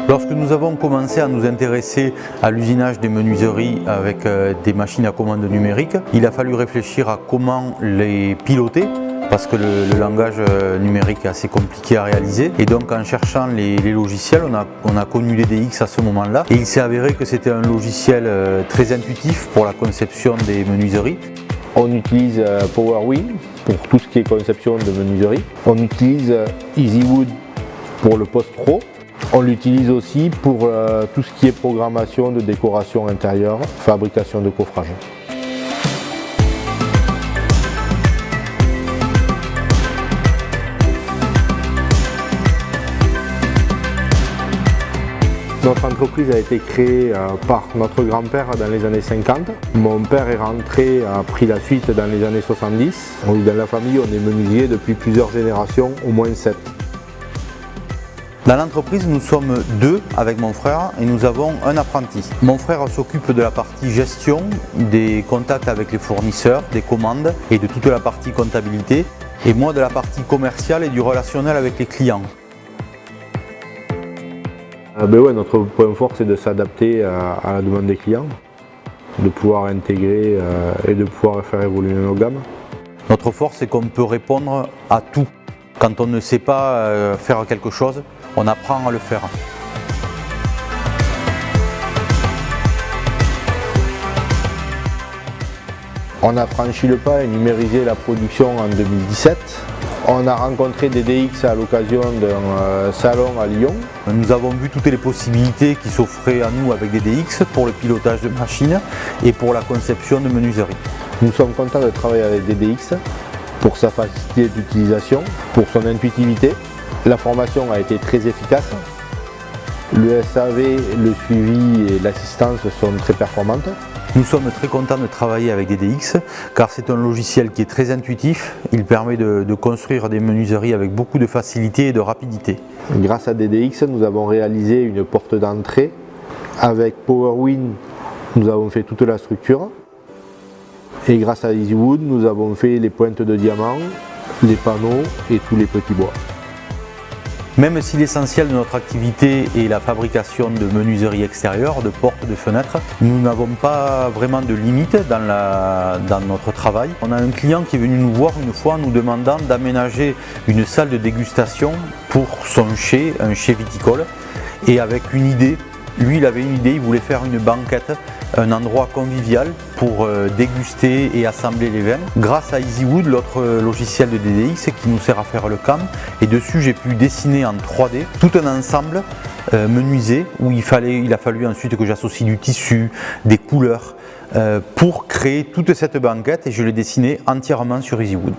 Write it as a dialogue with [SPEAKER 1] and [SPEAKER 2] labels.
[SPEAKER 1] Lorsque nous avons commencé à nous intéresser à l'usinage des menuiseries avec des machines à commande numérique, il a fallu réfléchir à comment les piloter, parce que le langage numérique est assez compliqué à réaliser. Et donc en cherchant les logiciels, on a connu les DX à ce moment-là. Et il s'est avéré que c'était un logiciel très intuitif pour la conception des menuiseries.
[SPEAKER 2] On utilise PowerWin pour tout ce qui est conception de menuiserie. On utilise EasyWood pour le post-pro. On l'utilise aussi pour tout ce qui est programmation de décoration intérieure, fabrication de coffrage. Notre entreprise a été créée par notre grand-père dans les années 50. Mon père est rentré, a pris la suite dans les années 70. Dans la famille, on est menuisier depuis plusieurs générations, au moins 7.
[SPEAKER 1] Dans l'entreprise, nous sommes 2 avec mon frère et nous avons un apprenti. Mon frère s'occupe de la partie gestion, des contacts avec les fournisseurs, des commandes et de toute la partie comptabilité. Et moi de la partie commerciale et du relationnel avec les clients.
[SPEAKER 2] Notre point fort, c'est de s'adapter à la demande des clients, de pouvoir intégrer et de pouvoir faire évoluer nos gammes.
[SPEAKER 1] Notre force, c'est qu'on peut répondre à tout. Quand on ne sait pas faire quelque chose, on apprend à le faire.
[SPEAKER 2] On a franchi le pas et numérisé la production en 2017. On a rencontré des DX à l'occasion d'un salon à Lyon.
[SPEAKER 1] Nous avons vu toutes les possibilités qui s'offraient à nous avec des DX pour le pilotage de machines et pour la conception de menuiseries.
[SPEAKER 2] Nous sommes contents de travailler avec des DX pour sa facilité d'utilisation, pour son intuitivité. La formation a été très efficace. Le SAV, le suivi et l'assistance sont très performantes.
[SPEAKER 1] Nous sommes très contents de travailler avec des DX car c'est un logiciel qui est très intuitif. Il permet de construire des menuiseries avec beaucoup de facilité et de rapidité.
[SPEAKER 2] Grâce à DDX, nous avons réalisé une porte d'entrée. Avec PowerWin, nous avons fait toute la structure. Et grâce à EasyWood, nous avons fait les pointes de diamant, les panneaux et tous les petits bois.
[SPEAKER 1] Même si l'essentiel de notre activité est la fabrication de menuiseries extérieures, de portes, de fenêtres, nous n'avons pas vraiment de limite dans notre travail. On a un client qui est venu nous voir une fois en nous demandant d'aménager une salle de dégustation pour son chai, un chai viticole, et avec une idée. Lui, il avait une idée, il voulait faire une banquette, un endroit convivial pour déguster et assembler les vins. Grâce à EasyWood, l'autre logiciel de DDX qui nous sert à faire le CAM, et dessus j'ai pu dessiner en 3D tout un ensemble menuisé où il a fallu ensuite que j'associe du tissu, des couleurs pour créer toute cette banquette, et je l'ai dessinée entièrement sur EasyWood.